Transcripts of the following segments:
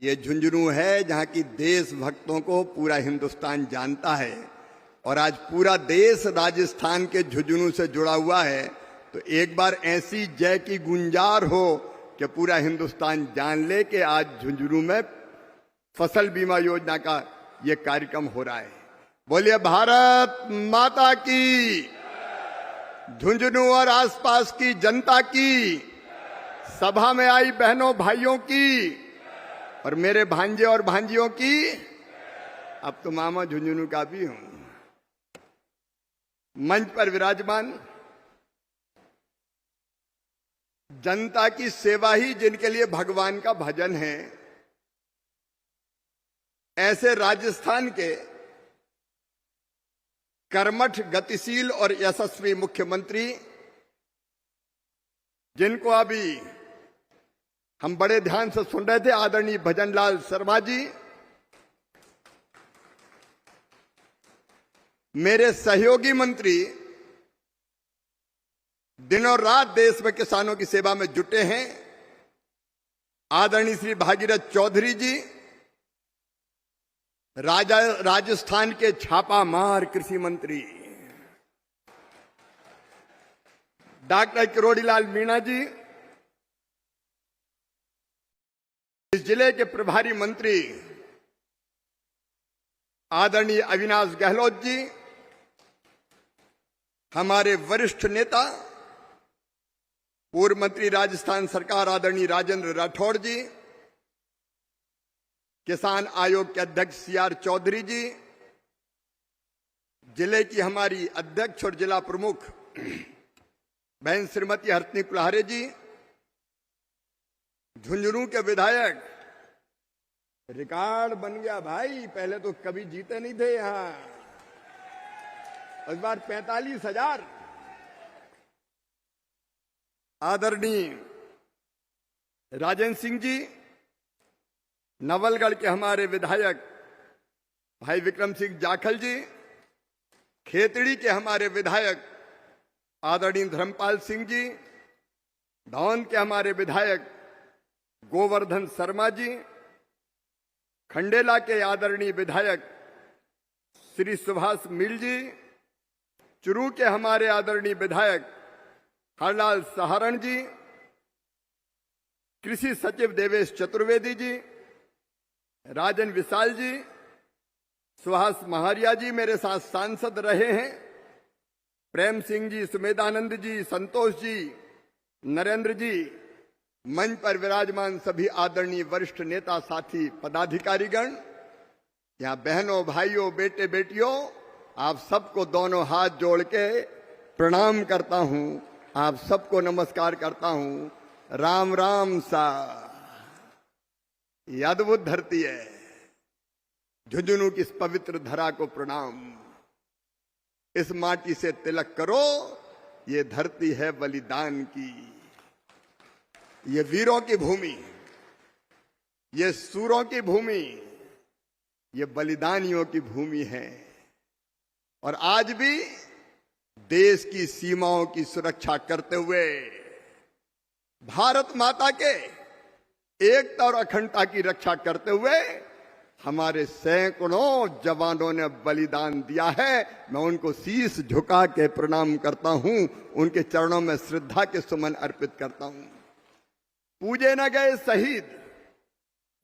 ये झुंझुनू है जहां की देशभक्तों को पूरा हिंदुस्तान जानता है और आज पूरा देश राजस्थान के झुंझुनू से जुड़ा हुआ है। तो एक बार ऐसी जय की गुंजार हो कि पूरा हिंदुस्तान जान ले कि आज झुंझुनू में फसल बीमा योजना का ये कार्यक्रम हो रहा है। बोलिए भारत माता की, झुंझुनू और आसपास की जनता की, सभा में आई बहनों भाइयों की और मेरे भांजे और भांजियों की। अब तो मामा झुंझुनू का भी हूं। मंच पर विराजमान जनता की सेवा ही जिनके लिए भगवान का भजन है, ऐसे राजस्थान के कर्मठ, गतिशील और यशस्वी मुख्यमंत्री जिनको अभी हम बड़े ध्यान से सुन रहे थे, आदरणीय भजनलाल शर्मा जी, मेरे सहयोगी मंत्री दिनों रात देश में किसानों की सेवा में जुटे हैं, आदरणीय श्री भागीरथ चौधरी जी, राजस्थान के छापामार कृषि मंत्री डॉक्टर किरोड़ीलाल मीणा जी, इस जिले के प्रभारी मंत्री आदरणीय अविनाश गहलोत जी, हमारे वरिष्ठ नेता पूर्व मंत्री राजस्थान सरकार आदरणीय राजेंद्र राठौड़ जी, किसान आयोग के अध्यक्ष सीआर चौधरी जी, जिले की हमारी अध्यक्ष और जिला प्रमुख बहन श्रीमती हरतनी कुल्हारे जी, झुंझुनू के विधायक, रिकॉर्ड बन गया भाई, पहले तो कभी जीते नहीं थे यहां, इस बार 45,000। आदरणीय राजेंद्र सिंह जी, नवलगढ़ के हमारे विधायक भाई विक्रम सिंह जाखल जी, खेतड़ी के हमारे विधायक आदरणीय धर्मपाल सिंह जी, धौन के हमारे विधायक गोवर्धन शर्मा जी, खंडेला के आदरणीय विधायक श्री सुभाष मिल जी, चुरू के हमारे आदरणीय विधायक हरलाल सहारण जी, कृषि सचिव देवेश चतुर्वेदी जी, राजन विशाल जी, सुहास महारिया जी मेरे साथ सांसद रहे हैं, प्रेम सिंह जी, सुमेधानंद जी, संतोष जी, नरेंद्र जी, मंच पर विराजमान सभी आदरणीय वरिष्ठ नेता साथी पदाधिकारीगण, यहाँ बहनों भाइयों बेटे बेटियों, आप सबको दोनों हाथ जोड़ के प्रणाम करता हूं, आप सबको नमस्कार करता हूं। राम राम सा। ये अद्भुत धरती है, झुंझुनू की इस पवित्र धरा को प्रणाम। इस माटी से तिलक करो, ये धरती है बलिदान की, ये वीरों की भूमि, ये सूरों की भूमि, ये बलिदानियों की भूमि है। और आज भी देश की सीमाओं की सुरक्षा करते हुए भारत माता के एकता और अखंडता की रक्षा करते हुए हमारे सैकड़ों जवानों ने बलिदान दिया है। मैं उनको शीश झुका के प्रणाम करता हूं, उनके चरणों में श्रद्धा के सुमन अर्पित करता हूं। पूजे न गए शहीद,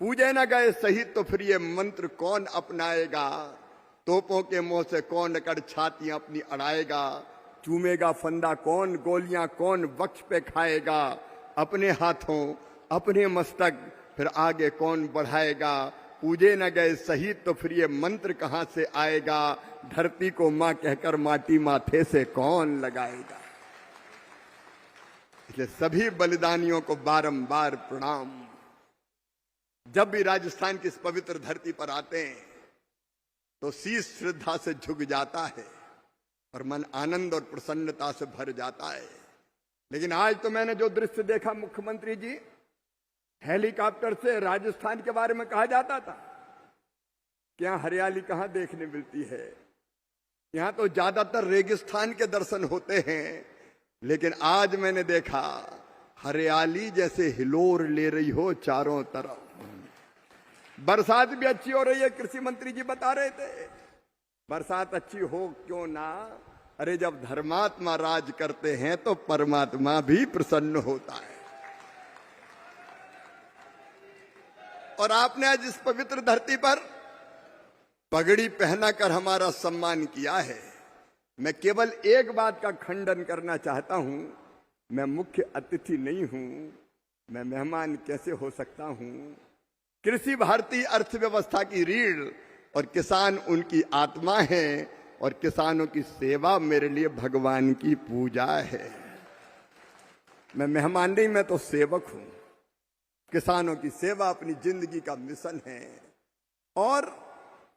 पूजे न गए शहीद, तो फिर ये मंत्र कौन अपनाएगा? तोपों के मुंह से कौन अकड़ छातियां अपनी अड़ाएगा? चूमेगा फंदा कौन, गोलियां कौन वक्ष पे खाएगा? अपने हाथों अपने मस्तक फिर आगे कौन बढ़ाएगा? पूजे न गए शहीद, तो फिर ये मंत्र कहां से आएगा? धरती को मां कहकर माटी माथे से कौन लगाएगा? इसलिए सभी बलिदानियों को बारंबार प्रणाम। जब भी राजस्थान की इस पवित्र धरती पर आते हैं तो शीश श्रद्धा से झुक जाता है और मन आनंद और प्रसन्नता से भर जाता है। लेकिन आज तो मैंने जो दृश्य देखा मुख्यमंत्री जी, हेलीकॉप्टर से राजस्थान के बारे में कहा जाता था कि यहां हरियाली कहां देखने मिलती है, यहां तो ज्यादातर रेगिस्तान के दर्शन होते हैं। लेकिन आज मैंने देखा हरियाली जैसे हिलोर ले रही हो चारों तरफ। बरसात भी अच्छी हो रही है, कृषि मंत्री जी बता रहे थे। बरसात अच्छी हो क्यों ना, अरे जब धर्मात्मा राज करते हैं तो परमात्मा भी प्रसन्न होता है। और आपने आज इस पवित्र धरती पर पगड़ी पहनाकर हमारा सम्मान किया है। मैं केवल एक बात का खंडन करना चाहता हूं, मैं मुख्य अतिथि नहीं हूं, मैं मेहमान कैसे हो सकता हूं। कृषि भारतीय अर्थव्यवस्था की रीढ़ और किसान उनकी आत्मा है, और किसानों की सेवा मेरे लिए भगवान की पूजा है। मैं मेहमान नहीं, मैं तो सेवक हूं। किसानों की सेवा अपनी जिंदगी का मिशन है। और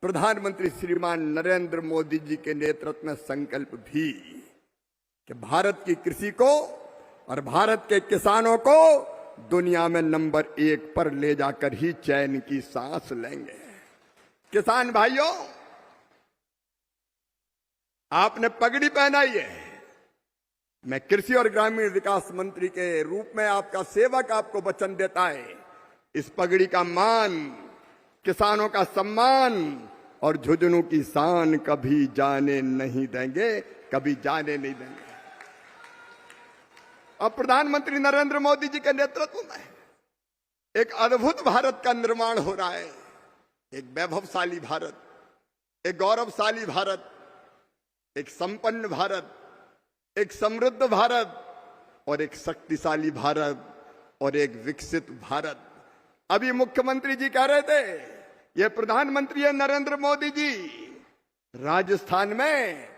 प्रधानमंत्री श्रीमान नरेंद्र मोदी जी के नेतृत्व में संकल्प भी कि भारत की कृषि को और भारत के किसानों को दुनिया में नंबर 1 पर ले जाकर ही चैन की सांस लेंगे। किसान भाइयों, आपने पगड़ी पहनाई है। मैं कृषि और ग्रामीण विकास मंत्री के रूप में आपका सेवक आपको वचन देता है, इस पगड़ी का मान, किसानों का सम्मान और झुंझुनू की शान कभी जाने नहीं देंगे, कभी जाने नहीं देंगे। अब प्रधानमंत्री नरेंद्र मोदी जी के नेतृत्व में एक अद्भुत भारत का निर्माण हो रहा है। एक वैभवशाली भारत, एक गौरवशाली भारत, एक संपन्न भारत, एक समृद्ध भारत और एक शक्तिशाली भारत और एक विकसित भारत। अभी मुख्यमंत्री जी कह रहे थे, ये प्रधानमंत्री है नरेंद्र मोदी जी, राजस्थान में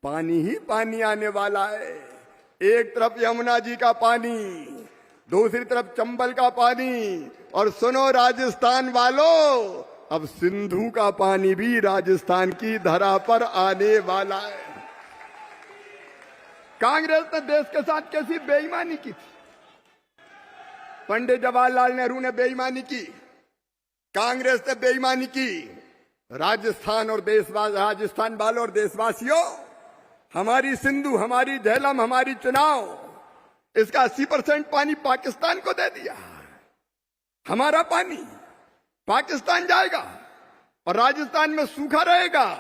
पानी ही पानी आने वाला है। एक तरफ यमुना जी का पानी, दूसरी तरफ चंबल का पानी, और सुनो राजस्थान वालों, अब सिंधु का पानी भी राजस्थान की धरा पर आने वाला है। कांग्रेस ने देश के साथ कैसी बेईमानी की थी। पंडित जवाहरलाल नेहरू ने बेईमानी की, कांग्रेस ने बेईमानी की। राजस्थान वालों और देशवासियों, हमारी सिंधु, हमारी झेलम, हमारी चुनाव, इसका 80% पानी पाकिस्तान को दे दिया। हमारा पानी पाकिस्तान जाएगा और राजस्थान में सूखा रहेगा।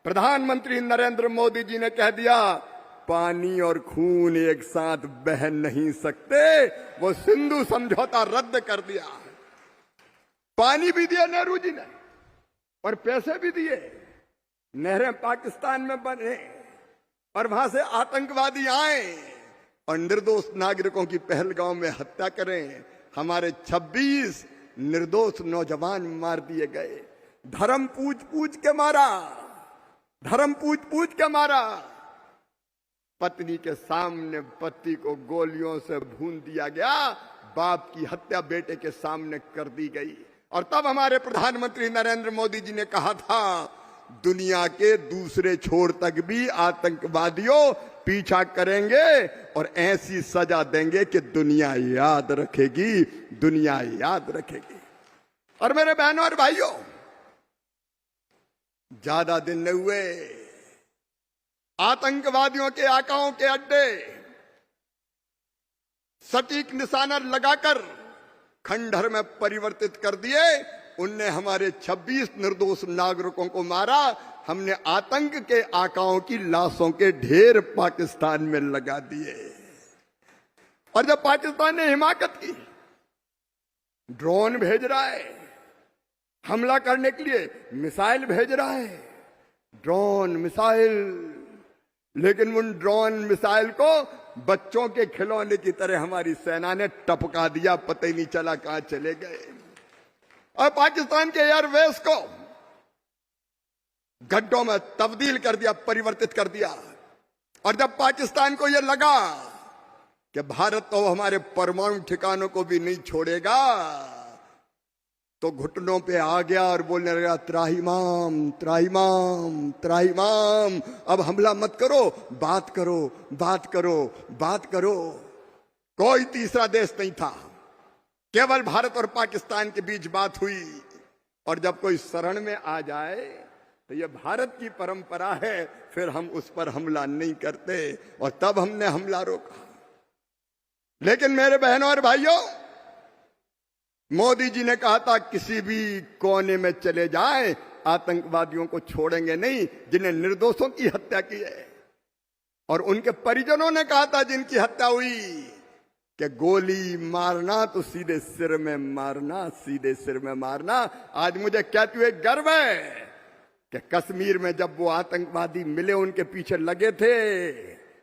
प्रधानमंत्री नरेंद्र मोदी जी ने कह दिया, पानी और खून एक साथ बह नहीं सकते। वो सिंधु समझौता रद्द कर दिया। पानी भी दिया नेहरू जी ने और पैसे भी दिए। नहरें पाकिस्तान में बने और वहां से आतंकवादी आए और निर्दोष नागरिकों की पहलगांव में हत्या करें। हमारे 26 निर्दोष नौजवान मार दिए गए। धर्म पूछ पूछ के मारा, धर्म पूछ पूछ के मारा। पत्नी के सामने पति को गोलियों से भून दिया गया। बाप की हत्या बेटे के सामने कर दी गई। और तब हमारे प्रधानमंत्री नरेंद्र मोदी जी ने कहा था, दुनिया के दूसरे छोर तक भी आतंकवादियों पीछा करेंगे और ऐसी सजा देंगे कि दुनिया याद रखेगी, दुनिया याद रखेगी। और मेरे बहनों और भाइयों, ज्यादा दिन न हुए, आतंकवादियों के आकाओं के अड्डे सटीक निशाना लगाकर खंडहर में परिवर्तित कर दिए। उनने हमारे 26 निर्दोष नागरिकों को मारा। हमने आतंक के आकाओं की लाशों के ढेर पाकिस्तान में लगा दिए। और जब पाकिस्तान ने हिमाकत की, ड्रोन भेज रहा है हमला करने के लिए, मिसाइल भेज रहा है, ड्रोन मिसाइल, लेकिन उन ड्रोन मिसाइल को बच्चों के खिलौने की तरह हमारी सेना ने टपका दिया, पता ही नहीं चला कहां चले गए। और पाकिस्तान के एयरवेस को गड्ढों में तब्दील कर दिया, परिवर्तित कर दिया। और जब पाकिस्तान को यह लगा कि भारत तो हमारे परमाणु ठिकानों को भी नहीं छोड़ेगा, तो घुटनों पे आ गया और बोलने लगा, त्राहिमाम त्राहिमाम त्राहिमाम, अब हमला मत करो, बात करो, बात करो, बात करो। कोई तीसरा देश नहीं था, केवल भारत और पाकिस्तान के बीच बात हुई। और जब कोई शरण में आ जाए तो यह भारत की परंपरा है, फिर हम उस पर हमला नहीं करते। और तब हमने हमला रोका। लेकिन मेरे बहनों और भाइयों, मोदी जी ने कहा था किसी भी कोने में चले जाएं, आतंकवादियों को छोड़ेंगे नहीं जिन्हें निर्दोषों की हत्या की है। और उनके परिजनों ने कहा था जिनकी हत्या हुई कि गोली मारना तो सीधे सिर में मारना, सीधे सिर में मारना। आज मुझे कहते हुए गर्व है कि कश्मीर में जब वो आतंकवादी मिले, उनके पीछे लगे थे,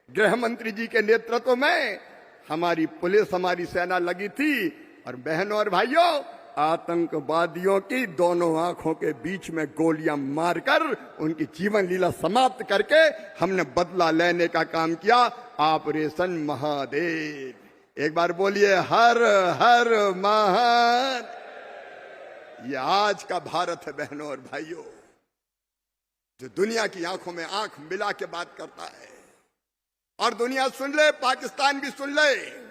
गृह मंत्री जी के नेतृत्व में हमारी पुलिस, हमारी सेना लगी थी। और बहनों और भाइयों, आतंकवादियों की दोनों आंखों के बीच में गोलियां मारकर उनकी जीवन लीला समाप्त करके हमने बदला लेने का काम किया। ऑपरेशन महादेव। एक बार बोलिए हर हर महान। ये आज का भारत है बहनों और भाइयों, जो दुनिया की आंखों में आंख मिला के बात करता है। और दुनिया सुन ले, पाकिस्तान भी सुन ले,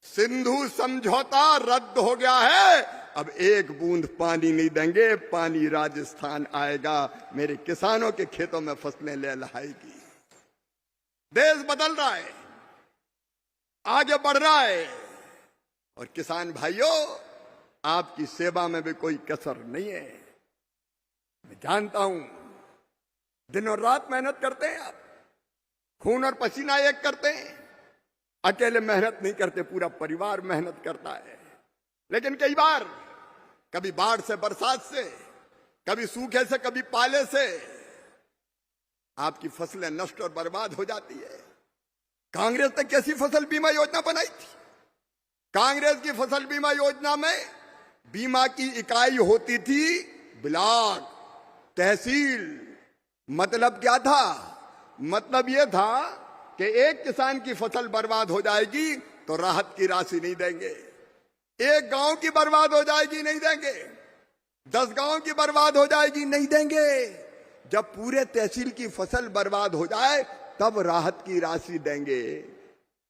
सिंधु समझौता रद्द हो गया है। अब एक बूंद पानी नहीं देंगे, पानी राजस्थान आएगा, मेरे किसानों के खेतों में फसलें लहलहाएगी। देश बदल रहा है, आगे बढ़ रहा है। और किसान भाइयों, आपकी सेवा में भी कोई कसर नहीं है। मैं जानता हूं दिन और रात मेहनत करते हैं आप, खून और पसीना एक करते हैं। अकेले मेहनत नहीं करते, पूरा परिवार मेहनत करता है। लेकिन कई बार कभी बाढ़ से, बरसात से, कभी सूखे से, कभी पाले से आपकी फसलें नष्ट और बर्बाद हो जाती है। कांग्रेस ने कैसी फसल बीमा योजना बनाई थी? कांग्रेस की फसल बीमा योजना में बीमा की इकाई होती थी ब्लॉक, तहसील। मतलब क्या था? मतलब यह था कि एक किसान की फसल बर्बाद हो जाएगी तो राहत की राशि नहीं देंगे, एक गांव की बर्बाद हो जाएगी नहीं देंगे, 10 गांव की बर्बाद हो जाएगी नहीं देंगे। जब पूरे तहसील की फसल बर्बाद हो जाए तब राहत की राशि देंगे।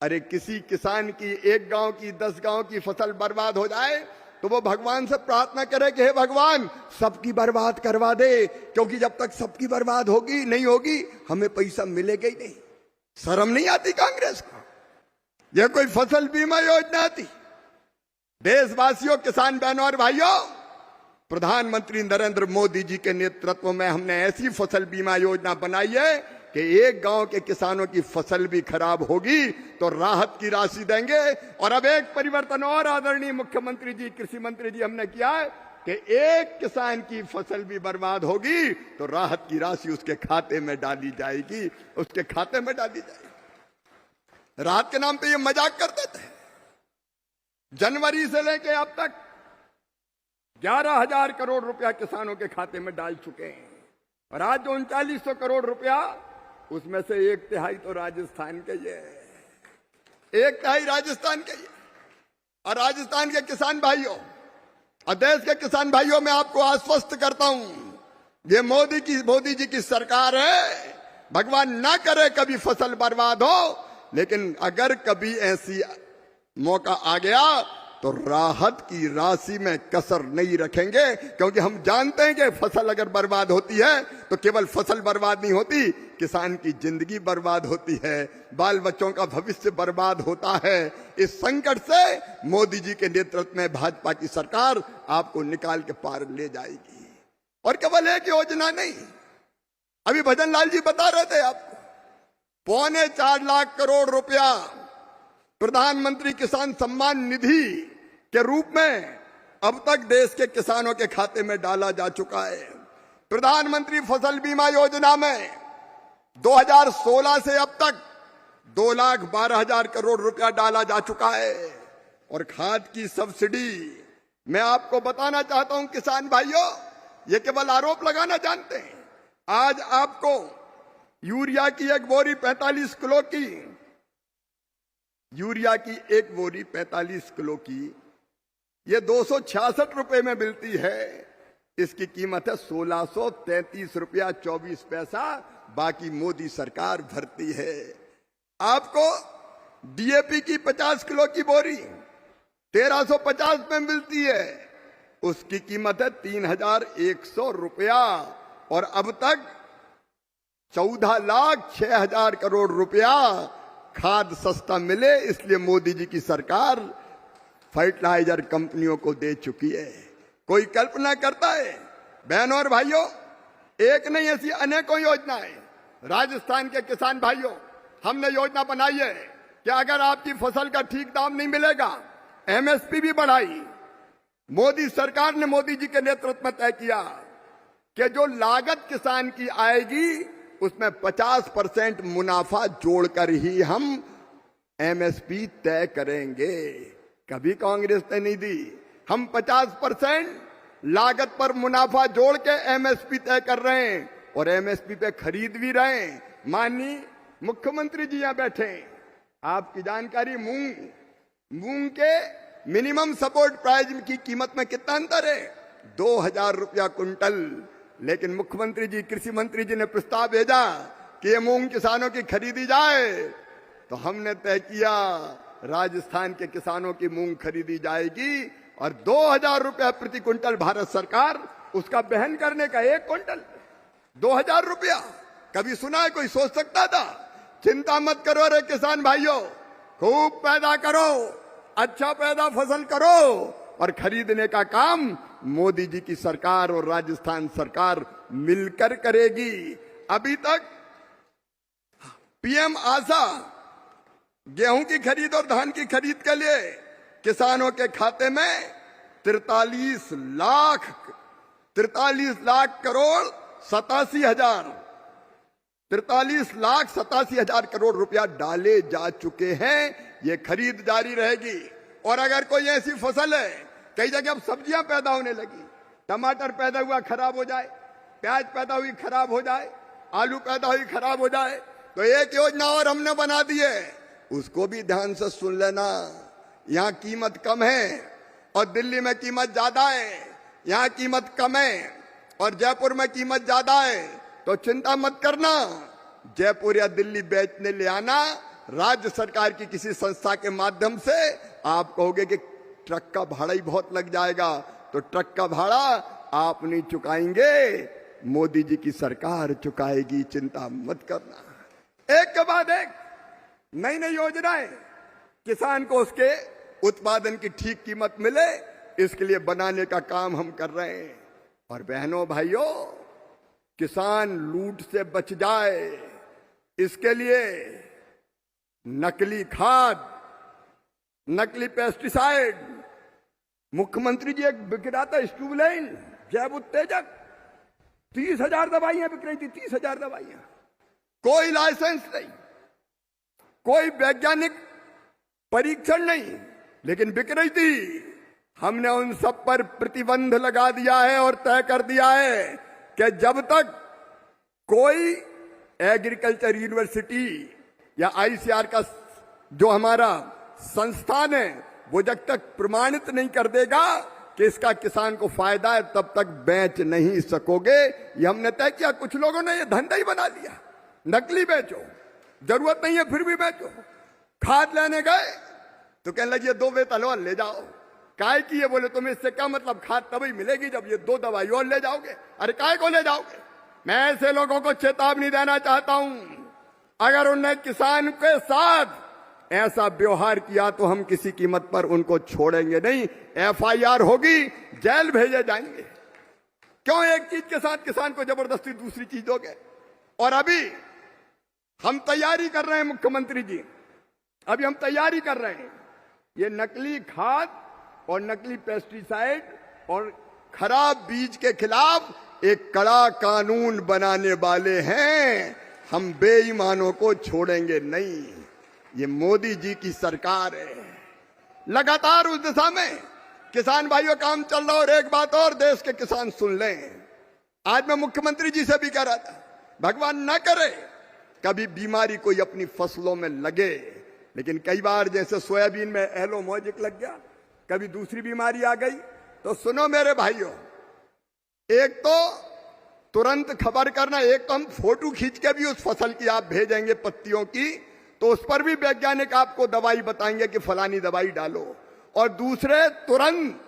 अरे किसी किसान की, एक गांव की, 10 गांव की फसल बर्बाद हो जाए तो वो भगवान से प्रार्थना करे कि हे भगवान सबकी बर्बाद करवा दे, क्योंकि जब तक सबकी बर्बाद होगी नहीं होगी हमें पैसा मिलेगा ही नहीं। शर्म नहीं आती कांग्रेस को? यह कोई फसल बीमा योजना थी? देशवासियों, किसान बहनों और भाइयों, प्रधानमंत्री नरेंद्र मोदी जी के नेतृत्व में हमने ऐसी फसल बीमा योजना बनाई है कि एक गांव के किसानों की फसल भी खराब होगी तो राहत की राशि देंगे। और अब एक परिवर्तन और आदरणीय मुख्यमंत्री जी, कृषि मंत्री जी, हमने किया है कि एक किसान की फसल भी बर्बाद होगी तो राहत की राशि उसके खाते में डाली जाएगी, उसके खाते में डाली जाएगी। राहत के नाम पे ये मजाक करते थे। जनवरी से लेके अब तक 11,000 करोड़ रुपया किसानों के खाते में डाल चुके हैं। और आज जो 3900 करोड़ रुपया, उसमें से 1/3 तो राजस्थान के ये, 1/3 राजस्थान के ये। और राजस्थान के किसान भाइयों और देश के किसान भाइयों, मैं आपको आश्वस्त करता हूं, ये मोदी जी की सरकार है। भगवान ना करे कभी फसल बर्बाद हो, लेकिन अगर कभी ऐसी मौका आ गया तो राहत की राशि में कसर नहीं रखेंगे, क्योंकि हम जानते हैं कि फसल अगर बर्बाद होती है तो केवल फसल बर्बाद नहीं होती, किसान की जिंदगी बर्बाद होती है, बाल बच्चों का भविष्य बर्बाद होता है। इस संकट से मोदी जी के नेतृत्व में भाजपा की सरकार आपको निकाल के पार ले जाएगी। और केवल एक योजना नहीं, अभी भजन लाल जी बता रहे थे आपको, 4.25 लाख करोड़ रुपया प्रधानमंत्री किसान सम्मान निधि के रूप में अब तक देश के किसानों के खाते में डाला जा चुका है। प्रधानमंत्री फसल बीमा योजना में 2016 से अब तक 2,12,000 करोड़ रुपया डाला जा चुका है। और खाद की सब्सिडी, मैं आपको बताना चाहता हूं किसान भाइयों, ये केवल आरोप लगाना जानते हैं। आज आपको यूरिया की एक बोरी 45 किलो की, यूरिया की एक बोरी 45 किलो की ये 266 रुपए में मिलती है। इसकी कीमत है 1633 रुपया 24 पैसा, बाकी मोदी सरकार भरती है। आपको डीएपी की 50 किलो की बोरी 1350 में मिलती है, उसकी कीमत है 3,100 रुपया। और अब तक 14,06,000 करोड़ रुपया खाद सस्ता मिले, इसलिए मोदी जी की सरकार फर्टिलाइजर कंपनियों को दे चुकी है। कोई कल्पना करता है? बहनों और भाइयों, एक नहीं ऐसी अनेकों योजनाएं राजस्थान के किसान भाइयों, हमने योजना बनाई है कि अगर आपकी फसल का ठीक दाम नहीं मिलेगा, एमएसपी भी बढ़ाई। मोदी सरकार ने, मोदी जी के नेतृत्व में तय किया कि जो लागत किसान की आएगी उसमें 50% मुनाफा जोड़कर ही हम एमएसपी तय करेंगे। कभी कांग्रेस ने नहीं दी। हम 50% लागत पर मुनाफा जोड़ के एमएसपी तय कर रहे हैं और एमएसपी पे खरीद भी रहे हैं। माननीय मुख्यमंत्री जी यहां बैठे, आपकी जानकारी, मूंग के मिनिमम सपोर्ट प्राइस की कीमत में कितना अंतर है? 2000 रुपया कुंटल। लेकिन मुख्यमंत्री जी, कृषि मंत्री जी ने प्रस्ताव भेजा कि ये मूंग किसानों की खरीदी जाए, तो हमने तय किया राजस्थान के किसानों की मूंग खरीदी जाएगी और 2000 रुपया प्रति कुंटल भारत सरकार उसका बहन करने का। 1 कुंटल 2000 रुपया, कभी सुना है? कोई सोच सकता था? चिंता मत करो रे किसान भाइयों, खूब पैदा करो, अच्छा पैदा फसल करो और खरीदने का काम मोदी जी की सरकार और राजस्थान सरकार मिलकर करेगी। अभी तक पीएम आशा गेहूं की खरीद और धान की खरीद के लिए किसानों के खाते में 43 लाख करोड़ 87,000 करोड़ रुपया डाले जा चुके हैं। ये खरीद जारी रहेगी। और अगर कोई ऐसी फसल है, कई जगह अब सब्जियां पैदा होने लगी, टमाटर पैदा हुआ खराब हो जाए, प्याज पैदा हुई खराब हो जाए, आलू पैदा हुई खराब हो जाए, तो एक योजना और हमने बना दी है, उसको भी ध्यान से सुन लेना। यहाँ कीमत कम है और दिल्ली में कीमत ज्यादा है, यहाँ कीमत कम है और जयपुर में कीमत ज्यादा है, तो चिंता मत करना। जयपुर या दिल्ली बेचने ले आना, राज्य सरकार की किसी संस्था के माध्यम से। आप कहोगे कि ट्रक का भाड़ा ही बहुत लग जाएगा, तो ट्रक का भाड़ा आप नहीं चुकाएंगे, मोदी जी की सरकार चुकाएगी, चिंता मत करना। एक के बाद एक नई नई योजनाएं किसान को उसके उत्पादन की ठीक कीमत मिले, इसके लिए बनाने का काम हम कर रहे हैं। और बहनों भाइयों, किसान लूट से बच जाए, इसके लिए नकली खाद, नकली पेस्टिसाइड, मुख्यमंत्री जी एक बिक रहा था स्टूबलाइन, जैव उत्तेजक, 30,000 दवाइयां बिक रही थी, 30,000 दवाइयां, कोई लाइसेंस नहीं, कोई वैज्ञानिक परीक्षण नहीं, लेकिन बिक रही थी। हमने उन सब पर प्रतिबंध लगा दिया है और तय कर दिया है कि जब तक कोई एग्रीकल्चर यूनिवर्सिटी या आईसीआर का जो हमारा संस्थान है, वो जब तक प्रमाणित नहीं कर देगा कि इसका किसान को फायदा है, तब तक बेच नहीं सकोगे। ये हमने तय किया। कुछ लोगों ने ये धंधा ही बना लिया, नकली बेचो, जरूरत नहीं है फिर भी बेचो। खाद लेने गए तो कहने लगे 2 बोतल और ले जाओ। काय की? ये बोले तुम्हें इससे क्या मतलब, खाद तभी मिलेगी जब ये 2 दवाई और ले जाओगे। अरे काय को ले जाओगे? मैं ऐसे लोगों को चेतावनी देना चाहता हूं, अगर उन्हें किसान के साथ ऐसा व्यवहार किया तो हम किसी कीमत पर उनको छोड़ेंगे नहीं। एफआईआर होगी, जेल भेजे जाएंगे। क्यों एक चीज के साथ किसान को जबरदस्ती दूसरी चीज दोगे? और अभी हम तैयारी कर रहे हैं, मुख्यमंत्री जी, अभी हम तैयारी कर रहे हैं, ये नकली खाद और नकली पेस्टिसाइड और खराब बीज के खिलाफ एक कड़ा कानून बनाने वाले हैं। हम बेईमानों को छोड़ेंगे नहीं। ये मोदी जी की सरकार है, लगातार उस दिशा में किसान भाइयों काम चल रहा। और एक बात और देश के किसान सुन लें, आज मैं मुख्यमंत्री जी से भी कह रहा था, भगवान न करे कभी बीमारी कोई अपनी फसलों में लगे, लेकिन कई बार जैसे सोयाबीन में एलो मोजिक लग गया, कभी दूसरी बीमारी आ गई, तो सुनो मेरे भाइयों, एक तो तुरंत खबर करना, एक तो हम फोटो खींच के भी उस फसल की आप भेजेंगे पत्तियों की, तो उस पर भी वैज्ञानिक आपको दवाई बताएंगे कि फलानी दवाई डालो। और दूसरे, तुरंत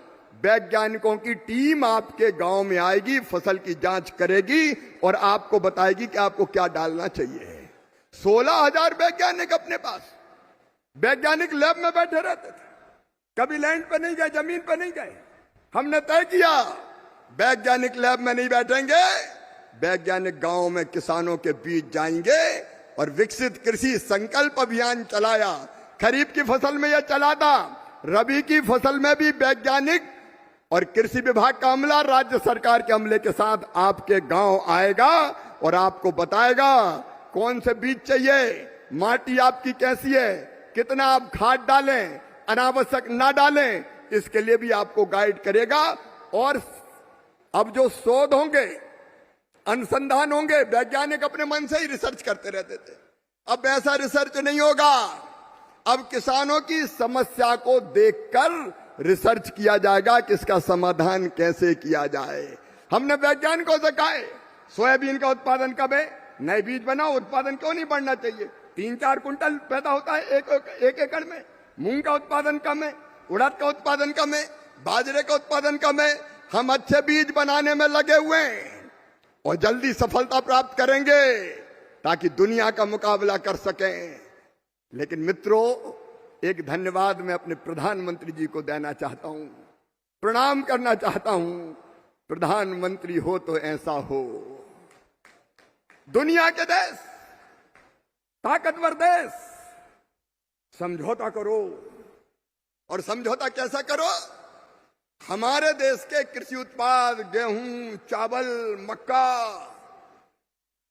वैज्ञानिकों की टीम आपके गांव में आएगी, फसल की जांच करेगी और आपको बताएगी कि आपको क्या डालना चाहिए। 16,000 वैज्ञानिक अपने पास, वैज्ञानिक लैब में बैठे रहते थे। कभी लैंड पे नहीं गए, जमीन पे नहीं गए। हमने तय किया वैज्ञानिक लैब में नहीं बैठेंगे, वैज्ञानिक गांव में किसानों के बीच जाएंगे और विकसित कृषि संकल्प अभियान चलाया। खरीफ की फसल में यह चला था, रबी की फसल में भी वैज्ञानिक और कृषि विभाग का अमला राज्य सरकार के अमले के साथ आपके गांव आएगा और आपको बताएगा कौन से बीज चाहिए, माटी आपकी कैसी है, कितना आप खाद डालें, अनावश्यक ना डालें, इसके लिए भी आपको गाइड करेगा। और अब जो शोध होंगे, अनुसंधान होंगे, वैज्ञानिक अपने मन से ही रिसर्च करते रहते थे, अब ऐसा रिसर्च नहीं होगा। अब किसानों की समस्या को देखकर रिसर्च किया जाएगा कि इसका समाधान कैसे किया जाए। हमने वैज्ञानिकों से कहा है सोयाबीन का उत्पादन कब है, नए बीज बनाओ, उत्पादन क्यों नहीं बढ़ना चाहिए, 3-4 कुंटल पैदा होता है एक एकड़ में। मूंग का उत्पादन कम है, उड़द का उत्पादन कम है, बाजरे का उत्पादन कम है। हम अच्छे बीज बनाने में लगे हुए हैं और जल्दी सफलता प्राप्त करेंगे ताकि दुनिया का मुकाबला कर सकें। लेकिन मित्रों, एक धन्यवाद मैं अपने प्रधानमंत्री जी को देना चाहता हूं, प्रणाम करना चाहता हूं। प्रधानमंत्री हो तो ऐसा हो। दुनिया के देश, ताकतवर देश, समझौता करो। और समझौता कैसा करो? हमारे देश के कृषि उत्पाद, गेहूं, चावल, मक्का,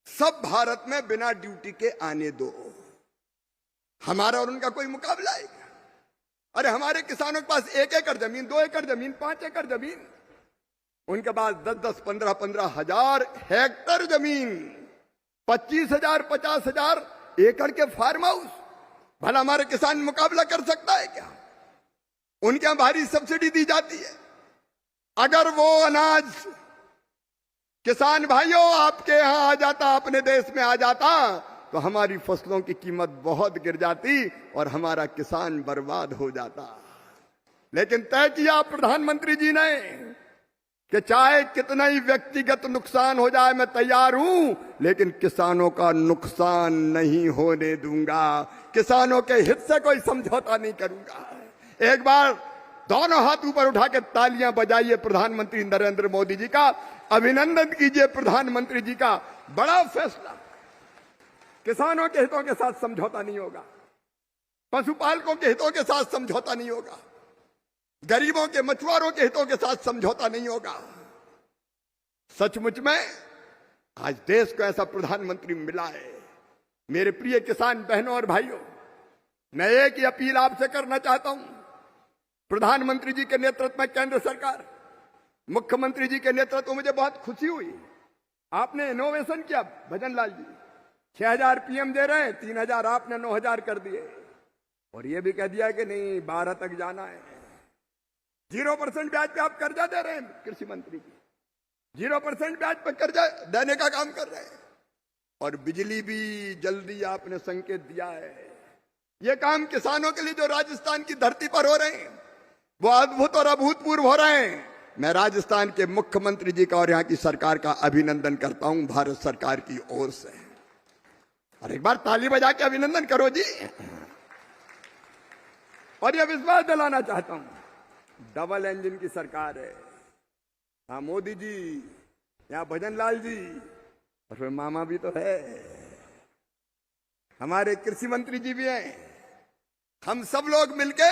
सब भारत में बिना ड्यूटी के आने दो। हमारा और उनका कोई मुकाबला है क्या? अरे हमारे किसानों के पास 1 एकड़ जमीन, 2 एकड़ जमीन, 5 एकड़ जमीन, उनके पास 10-10, 15-15 हजार हेक्टर जमीन, 25,000, 50,000 एकड़ के फार्म हाउस। भला हमारे किसान मुकाबला कर सकता है क्या? उनके यहां भारी सब्सिडी दी जाती है। अगर वो अनाज किसान भाइयों आपके यहां आ जाता, अपने देश में आ जाता, तो हमारी फसलों की कीमत बहुत गिर जाती और हमारा किसान बर्बाद हो जाता। लेकिन तय किया प्रधानमंत्री जी ने कि चाहे कितना ही व्यक्तिगत नुकसान हो जाए, मैं तैयार हूं, लेकिन किसानों का नुकसान नहीं होने दूंगा, किसानों के हित से कोई समझौता नहीं करूंगा। एक बार दोनों हाथ ऊपर उठा के तालियां बजाइए प्रधानमंत्री नरेंद्र मोदी जी का, अभिनंदन कीजिए प्रधानमंत्री जी का। बड़ा फैसला, किसानों के हितों के साथ समझौता नहीं होगा, पशुपालकों के हितों के साथ समझौता नहीं होगा, गरीबों के, मछुआरों के हितों के साथ समझौता नहीं होगा। सचमुच में आज देश को ऐसा प्रधानमंत्री मिला है। मेरे प्रिय किसान बहनों और भाइयों, मैं एक ही अपील आपसे करना चाहता हूं। प्रधानमंत्री जी के नेतृत्व में केंद्र सरकार, मुख्यमंत्री जी के नेतृत्व में मुझे बहुत खुशी हुई। आपने इनोवेशन किया भजन लाल जी, 6,000 पीएम दे रहे हैं, 3,000 आपने 9,000 कर दिए और ये भी कह दिया कि नहीं 12 तक जाना है। 0% ब्याज पे आप कर्जा दे रहे हैं, कृषि मंत्री जी 0% ब्याज पर कर्जा देने का काम कर रहे हैं। और बिजली भी जल्दी आपने संकेत दिया है। ये काम किसानों के लिए जो राजस्थान की धरती पर हो रहे हैं वो अद्भुत और अभूतपूर्व हो रहे हैं। मैं राजस्थान के मुख्यमंत्री जी का और यहाँ की सरकार का अभिनंदन करता हूं भारत सरकार की ओर से। और एक बार ताली बजा के अभिनंदन करो जी। और यह विश्वास दिलाना चाहता हूं, डबल इंजन की सरकार है। हाँ, मोदी जी, यहाँ भजन लाल जी, और फिर मामा भी तो है, हमारे कृषि मंत्री जी भी हैं। हम सब लोग मिलके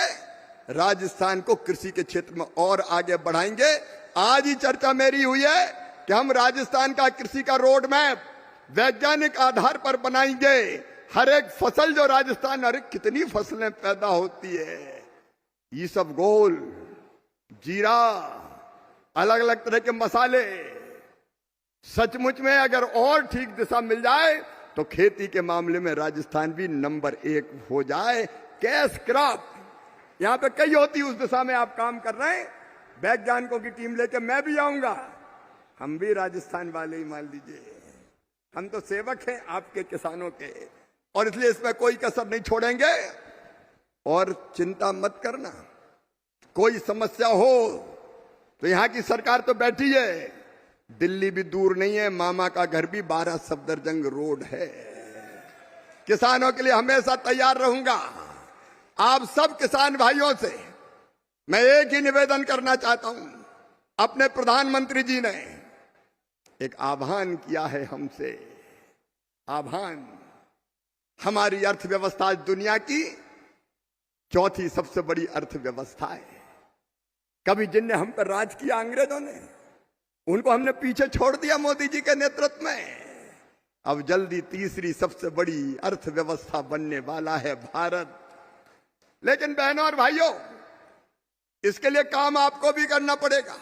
राजस्थान को कृषि के क्षेत्र में और आगे बढ़ाएंगे। आज ही चर्चा मेरी हुई है कि हम राजस्थान का कृषि का रोड मैप वैज्ञानिक आधार पर बनाएंगे। हर एक फसल जो राजस्थान, अरे कितनी फसलें पैदा होती है, ये सब गोल, जीरा, अलग अलग तरह के मसाले, सचमुच में अगर और ठीक दिशा मिल जाए तो खेती के मामले में राजस्थान भी नंबर 1 हो जाए। कैश क्रॉप यहां पे कई होती, उस दिशा में आप काम कर रहे हैं। वैज्ञानिकों की टीम लेकर मैं भी आऊंगा। हम भी राजस्थान वाले ही मान लीजिए, हम तो सेवक हैं आपके किसानों के, और इसलिए इसमें कोई कसर नहीं छोड़ेंगे। और चिंता मत करना, कोई समस्या हो तो यहां की सरकार तो बैठी है, दिल्ली भी दूर नहीं है, मामा का घर भी 12 सफदरजंग रोड है। किसानों के लिए हमेशा तैयार रहूंगा। आप सब किसान भाइयों से मैं एक ही निवेदन करना चाहता हूं। अपने प्रधानमंत्री जी ने एक आह्वान किया है हमसे, आह्वान। हमारी अर्थव्यवस्था दुनिया की चौथी सबसे बड़ी अर्थव्यवस्था है। कभी जिनने हम पर राज किया अंग्रेजों ने, उनको हमने पीछे छोड़ दिया मोदी जी के नेतृत्व में। अब जल्दी तीसरी सबसे बड़ी अर्थव्यवस्था बनने वाला है भारत। लेकिन बहनों और भाइयों, इसके लिए काम आपको भी करना पड़ेगा।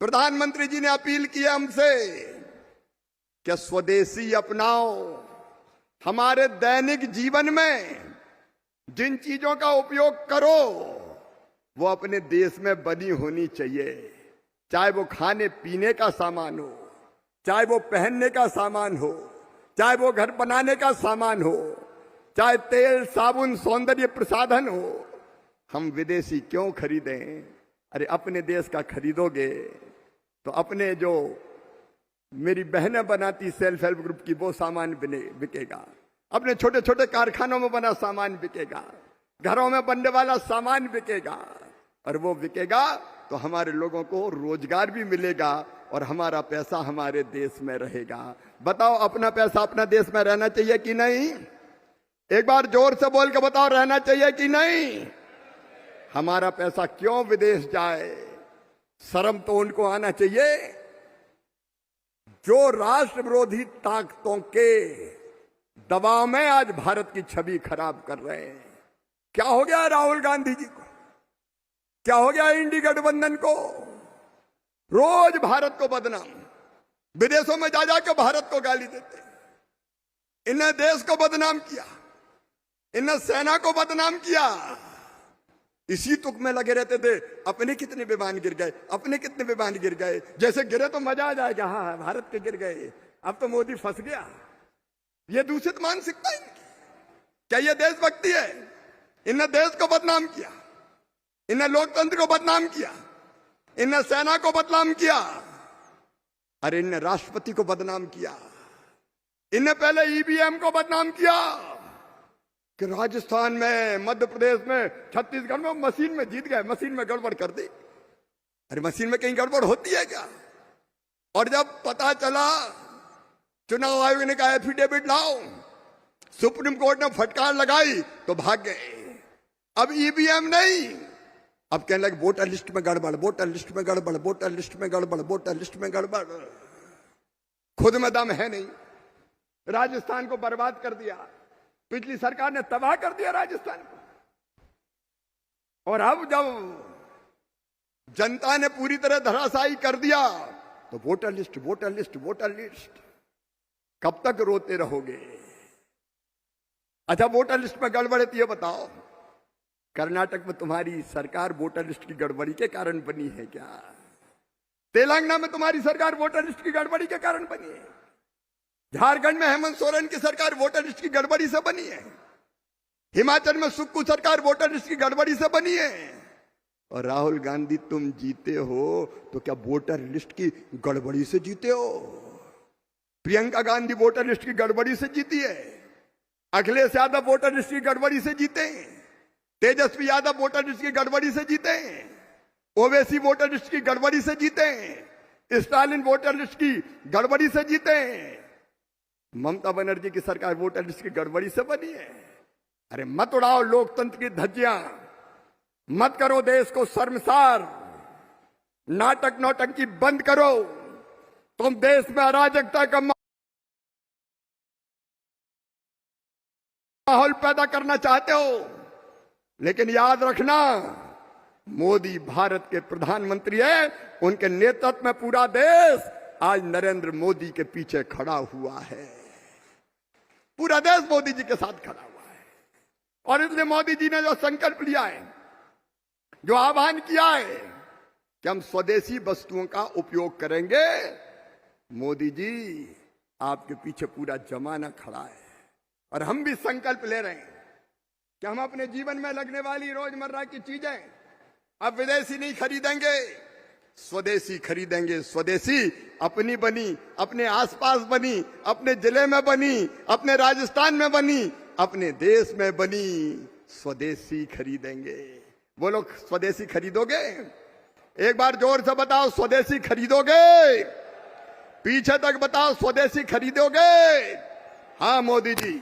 प्रधानमंत्री जी ने अपील की हमसे कि स्वदेशी अपनाओ। हमारे दैनिक जीवन में जिन चीजों का उपयोग करो वो अपने देश में बनी होनी चाहिए। चाहे वो खाने पीने का सामान हो, चाहे वो पहनने का सामान हो, चाहे वो घर बनाने का सामान हो, चाहे तेल साबुन सौंदर्य प्रसाधन हो। हम विदेशी क्यों खरीदें? अरे अपने देश का खरीदोगे तो अपने जो मेरी बहनें बनाती सेल्फ हेल्प ग्रुप की वो सामान बिकेगा, अपने छोटे छोटे कारखानों में बना सामान बिकेगा, घरों में बनने वाला सामान बिकेगा। और वो बिकेगा तो हमारे लोगों को रोजगार भी मिलेगा और हमारा पैसा हमारे देश में रहेगा। बताओ, अपना पैसा अपना देश में रहना चाहिए कि नहीं? एक बार जोर से बोल के बताओ, रहना चाहिए कि नहीं? हमारा पैसा क्यों विदेश जाए? शर्म तो उनको आना चाहिए जो राष्ट्र विरोधी ताकतों के दबाव में आज भारत की छवि खराब कर रहे हैं। क्या हो गया राहुल गांधी जी को? क्या हो गया इंडी गठबंधन को? रोज भारत को बदनाम, विदेशों में जा जाकर भारत को गाली देते। इन्हें देश को बदनाम किया, इन्हें सेना को बदनाम किया। इसी तुक में लगे रहते थे, अपने कितने विमान गिर गए, अपने कितने विमान गिर गए। जैसे गिरे तो मजा आ जाएगा, हाँ भारत के गिर गए, अब तो मोदी फंस गया। ये दूषित मानसिकता इनकी। क्या ये देशभक्ति है? इन्हें देश को बदनाम किया, इन्हें लोकतंत्र को बदनाम किया, इन्हें सेना को बदनाम किया, अरे इन्हें राष्ट्रपति को बदनाम किया, इन्हें पहले ईवीएम को बदनाम किया कि राजस्थान में, मध्य प्रदेश में, छत्तीसगढ़ में मशीन में जीत गए, मशीन में गड़बड़ कर दी। अरे मशीन में कहीं गड़बड़ होती है क्या? और जब पता चला, चुनाव आयोग ने कहा एफिडेविट लाओ, सुप्रीम कोर्ट ने फटकार लगाई तो भाग गए। अब ईवीएम नहीं, अब कहने लगे वोटर लिस्ट में गड़बड़, वोटर लिस्ट में गड़बड़, वोटर लिस्ट में गड़बड़, वोटर लिस्ट में गड़बड़। खुद में दम है नहीं। राजस्थान को बर्बाद कर दिया, पिछली सरकार ने तबाह कर दिया राजस्थान को। और अब जब जनता ने पूरी तरह धराशायी कर दिया तो voter list, voter list, voter list. कब तक रोते रहोगे? अच्छा, वोटर लिस्ट में गड़बड़ है तो ये बताओ, कर्नाटक में तुम्हारी सरकार वोटर लिस्ट की गड़बड़ी के कारण बनी है क्या? तेलंगाना में तुम्हारी सरकार वोटर लिस्ट की गड़बड़ी के कारण बनी है? झारखंड में हेमंत सोरेन की सरकार वोटर लिस्ट की गड़बड़ी से बनी है? हिमाचल में सुक्खू सरकार वोटर लिस्ट की गड़बड़ी से बनी है? और राहुल गांधी, तुम जीते हो तो क्या वोटर लिस्ट की गड़बड़ी से जीते हो? प्रियंका गांधी वोटर लिस्ट की गड़बड़ी से जीती है, अखिलेश यादव वोटर लिस्ट की गड़बड़ी से जीते हैं, तेजस्वी यादव वोटर लिस्ट की गड़बड़ी से जीते हैं, ओवैसी वोटर लिस्ट की गड़बड़ी से जीते हैं, स्टालिन वोटर लिस्ट की गड़बड़ी से जीते हैं, ममता बनर्जी की सरकार वोटर लिस्ट की गड़बड़ी से बनी है। अरे मत उड़ाओ लोकतंत्र की धज्जियां, मत करो देश को शर्मसार, नाटक नौटंकी बंद करो। तुम देश में अराजकता का माहौल पैदा करना चाहते हो, लेकिन याद रखना, मोदी भारत के प्रधानमंत्री हैं, उनके नेतृत्व में पूरा देश आज नरेंद्र मोदी के पीछे खड़ा हुआ है। पूरा देश मोदी जी के साथ खड़ा हुआ है। और इसलिए मोदी जी ने जो संकल्प लिया है, जो आह्वान किया है कि हम स्वदेशी वस्तुओं का उपयोग करेंगे, मोदी जी आपके पीछे पूरा जमाना खड़ा है। और हम भी संकल्प ले रहे हैं कि हम अपने जीवन में लगने वाली रोजमर्रा की चीजें अब विदेशी नहीं खरीदेंगे, स्वदेशी खरीदेंगे। स्वदेशी अपनी बनी, अपने आसपास बनी, अपने जिले में बनी, अपने राजस्थान में बनी, अपने देश में बनी, स्वदेशी खरीदेंगे। बोलो स्वदेशी खरीदोगे? एक बार जोर से बताओ, स्वदेशी खरीदोगे? पीछे तक बताओ, स्वदेशी खरीदोगे? हाँ मोदी जी,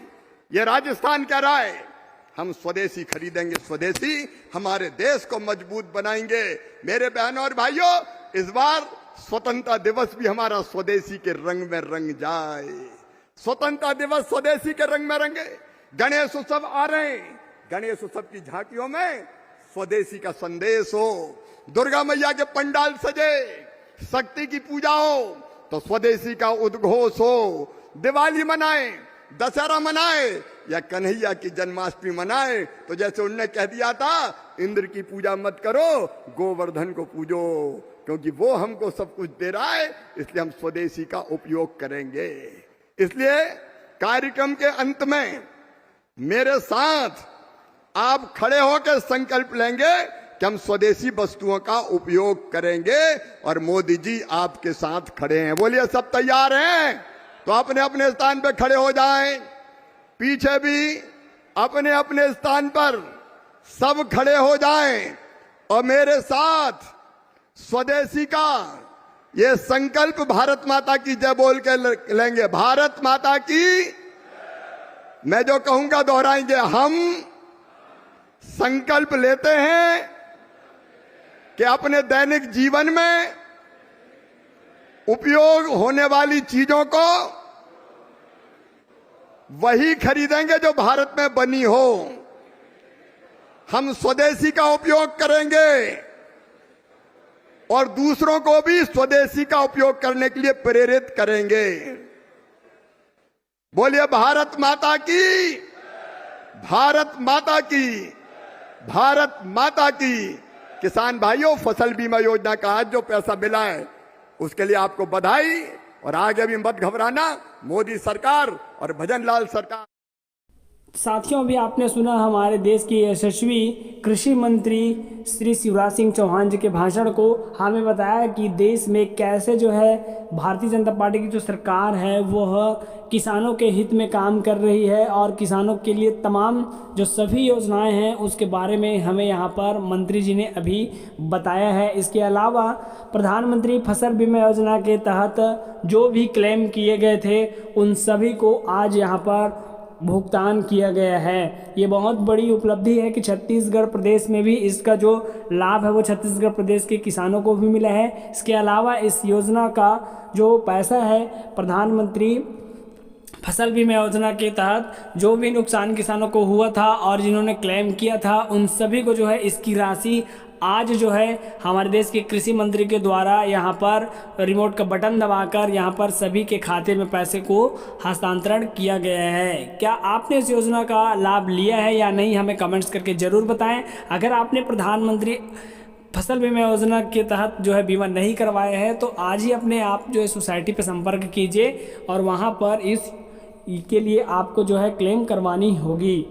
ये राजस्थान कह रहा है हम स्वदेशी खरीदेंगे, स्वदेशी हमारे देश को मजबूत बनाएंगे। मेरे बहनों और भाइयों, इस बार स्वतंत्रता दिवस भी हमारा स्वदेशी के रंग में रंग जाए। स्वतंत्रता दिवस स्वदेशी के रंग में रंगे। गणेश उत्सव आ रहे हैं, गणेश उत्सव की झांकियों में स्वदेशी का संदेश हो। दुर्गा मैया के पंडाल सजे, शक्ति की पूजा हो तो स्वदेशी का उद्घोष हो। दिवाली मनाए, दशहरा मनाए या कन्हैया की जन्माष्टमी मनाए तो जैसे उनने कह दिया था, इंद्र की पूजा मत करो, गोवर्धन को पूजो, क्योंकि वो हमको सब कुछ दे रहा है, इसलिए हम स्वदेशी का उपयोग करेंगे। इसलिए कार्यक्रम के अंत में मेरे साथ आप खड़े होकर संकल्प लेंगे कि हम स्वदेशी वस्तुओं का उपयोग करेंगे और मोदी जी आपके साथ खड़े हैं। बोलिए सब तैयार हैं? तो अपने अपने स्थान पर खड़े हो जाएं। पीछे भी अपने अपने स्थान पर सब खड़े हो जाएं और मेरे साथ स्वदेशी का ये संकल्प भारत माता की जय बोल के लेंगे। भारत माता की, मैं जो कहूंगा दोहराएंगे। हम संकल्प लेते हैं कि अपने दैनिक जीवन में उपयोग होने वाली चीजों को वही खरीदेंगे जो भारत में बनी हो। हम स्वदेशी का उपयोग करेंगे और दूसरों को भी स्वदेशी का उपयोग करने के लिए प्रेरित करेंगे। बोलिए भारत माता की, भारत माता की, भारत माता की। किसान भाइयों, फसल बीमा योजना का आज जो पैसा मिला है उसके लिए आपको बधाई, और आगे भी मत घबराना। मोदी सरकार और भजन लाल सरकार। साथियों, अभी आपने सुना हमारे देश के यशस्वी कृषि मंत्री श्री शिवराज सिंह चौहान जी के भाषण को। हमें बताया कि देश में कैसे जो है भारतीय जनता पार्टी की जो सरकार है वह किसानों के हित में काम कर रही है और किसानों के लिए तमाम जो सभी योजनाएं हैं उसके बारे में हमें यहाँ पर मंत्री जी ने अभी बताया है। इसके अलावा प्रधानमंत्री फसल बीमा योजना के तहत जो भी क्लेम किए गए थे उन सभी को आज यहाँ पर भुगतान किया गया है। ये बहुत बड़ी उपलब्धि है कि छत्तीसगढ़ प्रदेश में भी इसका जो लाभ है वो छत्तीसगढ़ प्रदेश के किसानों को भी मिला है। इसके अलावा इस योजना का जो पैसा है, प्रधानमंत्री फसल बीमा योजना के तहत जो भी नुकसान किसानों को हुआ था और जिन्होंने क्लेम किया था उन सभी को जो है इसकी राशि आज जो है हमारे देश के कृषि मंत्री के द्वारा यहाँ पर रिमोट का बटन दबाकर यहाँ पर सभी के खाते में पैसे को हस्तांतरण किया गया है। क्या आपने इस योजना का लाभ लिया है या नहीं, हमें कमेंट्स करके ज़रूर बताएं। अगर आपने प्रधानमंत्री फसल बीमा योजना के तहत जो है बीमा नहीं करवाया है तो आज ही अपने आप जो है सोसाइटी पे संपर्क कीजिए और वहाँ पर इस के लिए आपको जो है क्लेम करवानी होगी।